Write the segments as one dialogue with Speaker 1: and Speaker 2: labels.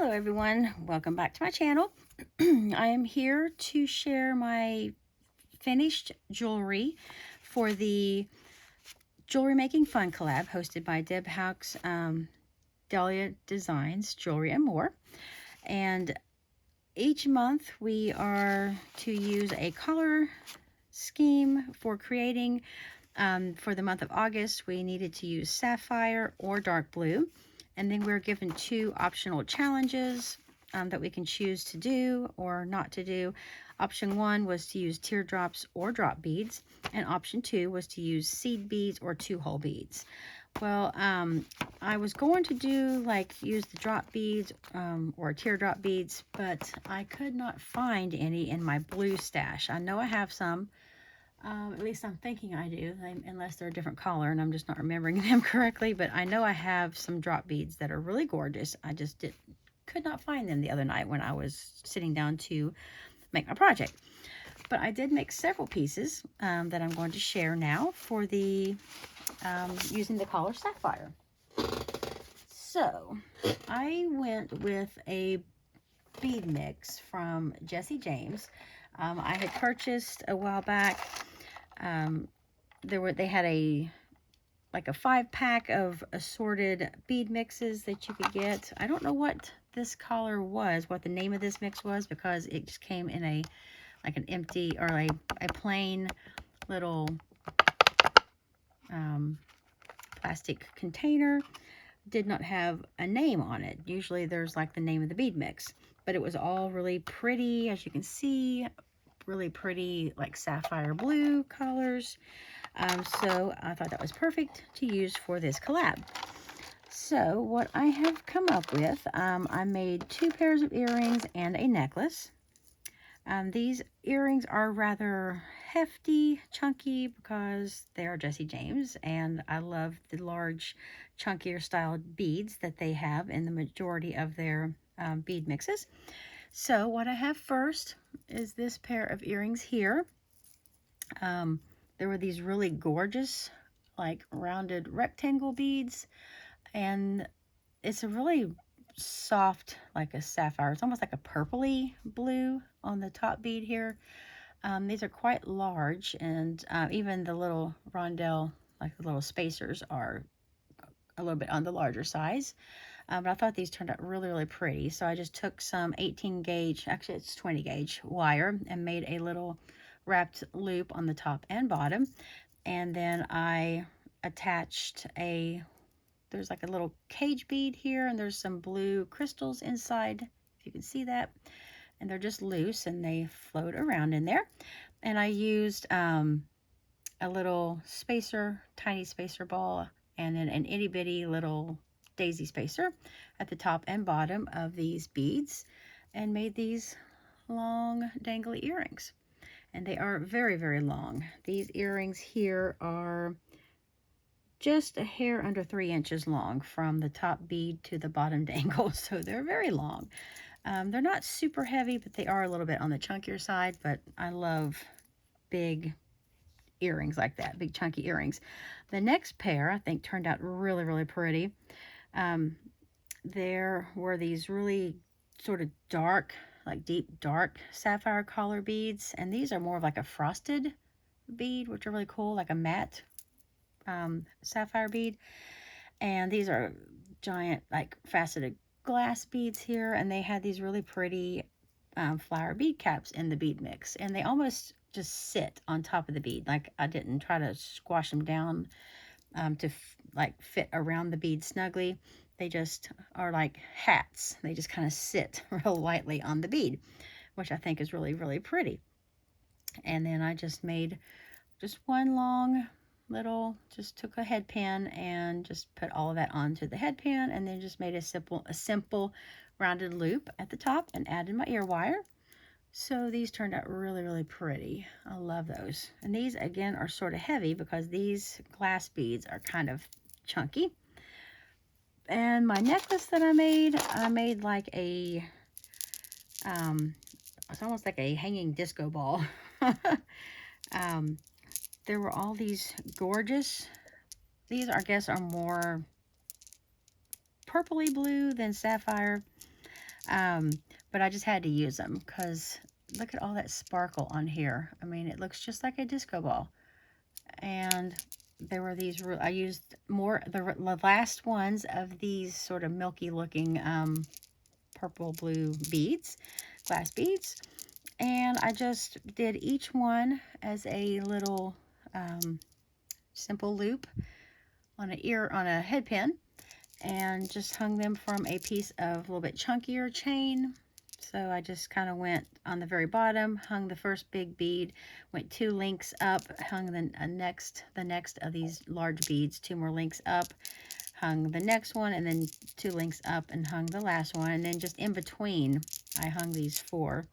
Speaker 1: Hello everyone, welcome back to my channel. I am here to share my finished jewelry for the Jewelry Making Fun collab hosted by Deb Houck's Dahlia Designs, Jewelry and More. And each month we are to use a color scheme for creating. For the month of August, we needed to use Sapphire or Dark Blue. And then we're given two optional challenges that we can choose to do or not to do. Option 1 was to use teardrops or drop beads. And option 2 was to use seed beads or 2-hole beads. Well, I was going to do use the drop beads or teardrop beads, but I could not find any in my blue stash. I know I have some. At least I'm thinking I do, unless they're a different color and I'm just not remembering them correctly. But I know I have some drop beads that are really gorgeous. I just could not find them the other night when I was sitting down to make my project. But I did make several pieces that I'm going to share now for the using the color Sapphire. So I went with a bead mix from Jessie James. I had purchased a while back. They had a 5-pack of assorted bead mixes that you could get. I don't know what this color was, what the name of this mix was, because it just came in an empty or a plain little plastic container. Did not have a name on it. Usually there's the name of the bead mix, but it was all really pretty, as you can see, really pretty sapphire blue colors. So I thought that was perfect to use for this collab. So what I have come up with, I made 2 pairs of earrings and a necklace. These earrings are rather hefty, chunky, because they are Jessie James, and I love the large, chunkier styled beads that they have in the majority of their bead mixes. So what I have first is this pair of earrings here. There were these really gorgeous, rounded rectangle beads, and it's a really soft, like a sapphire. It's almost like a purpley blue on the top bead here. These are quite large, and even the little rondelle, the little spacers, are a little bit on the larger size. But I thought these turned out really, really pretty. So I just took some 18 gauge, actually it's 20 gauge wire, and made a little wrapped loop on the top and bottom. And then I attached there's a little cage bead here, and there's some blue crystals inside, if you can see that. And they're just loose and they float around in there. And I used a little spacer, tiny spacer ball, and then an itty bitty little daisy spacer at the top and bottom of these beads, and made these long dangly earrings. And they are very, very long. These earrings here are just a hair under 3 inches long from the top bead to the bottom dangle, so they're very long. They're not super heavy, but they are a little bit on the chunkier side. But I love big earrings like that, big chunky earrings. The next pair I think turned out really, really pretty. There were these really sort of dark, deep dark sapphire collar beads, and these are more of a frosted bead, which are really cool, like a matte sapphire bead. And these are giant faceted glass beads here, and they had these really pretty flower bead caps in the bead mix, and they almost just sit on top of the bead. I didn't try to squash them down to fit around the bead snugly. They just are like hats. They just kind of sit real lightly on the bead, which I think is really, really pretty. And then I just made just one long little, just took a head pin and just put all of that onto the head pin, and then just made a simple rounded loop at the top and added my ear wire. So these turned out really, really pretty. I love those. And these again are sort of heavy because these glass beads are kind of chunky. And my necklace that I made like a it's almost like a hanging disco ball. There were all these gorgeous, these I guess are more purpley blue than sapphire. But I just had to use them because look at all that sparkle on here. I mean, it looks just like a disco ball. And there were these, I used more, the last ones of these sort of milky looking purple blue beads, glass beads. And I just did each one as a little simple loop on a head pin, and just hung them from a piece of a little bit chunkier chain. So I just kind of went on the very bottom, hung the first big bead, went 2 links up, hung the next of these large beads, 2 more links up, hung the next one, and then 2 links up and hung the last one. And then just in between, I hung these 4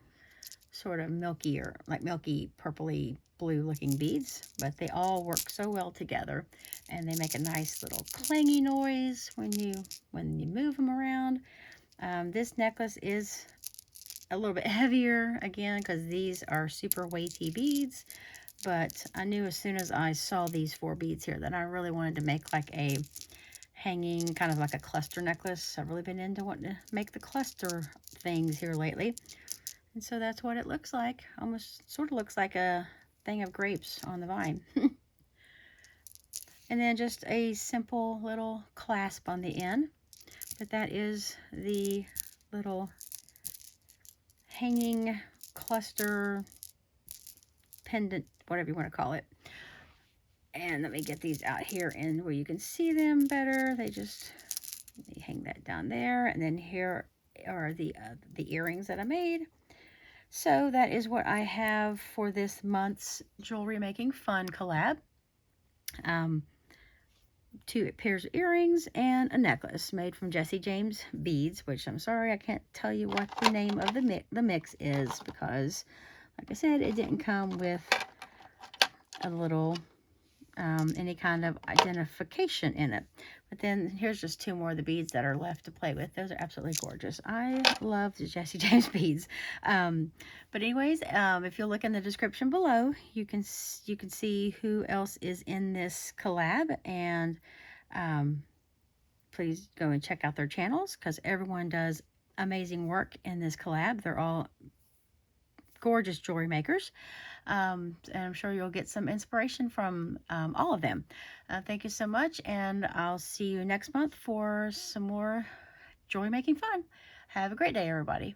Speaker 1: sort of milkier, like milky purpley blue looking beads, but they all work so well together, and they make a nice little clangy noise when you move them around. This necklace is a little bit heavier again because these are super weighty beads, but I knew as soon as I saw these 4 beads here that I really wanted to make like a hanging, kind of like a cluster necklace. I've really been into wanting to make the cluster things here lately. And so that's what it looks like. Almost sort of looks like a thing of grapes on the vine. And then just a simple little clasp on the end. But that is the little hanging cluster pendant, whatever you want to call it. And let me get these out here and where you can see them better. They hang that down there. And then here are the earrings that I made. So that is what I have for this month's Jewelry Making Fun collab. 2 pairs of earrings and a necklace made from Jesse James beads, which I'm sorry I can't tell you what the name of the mix is because, like I said, it didn't come with a little any kind of identification in it. But then here's just 2 more of the beads that are left to play with. Those are absolutely gorgeous. I love the Jesse James beads. But anyways, if you look in the description below, you can see who else is in this collab, and please go and check out their channels because everyone does amazing work in this collab. They're all gorgeous jewelry makers. And I'm sure you'll get some inspiration from all of them. Thank you so much, and I'll see you next month for some more jewelry making fun. Have a great day, everybody.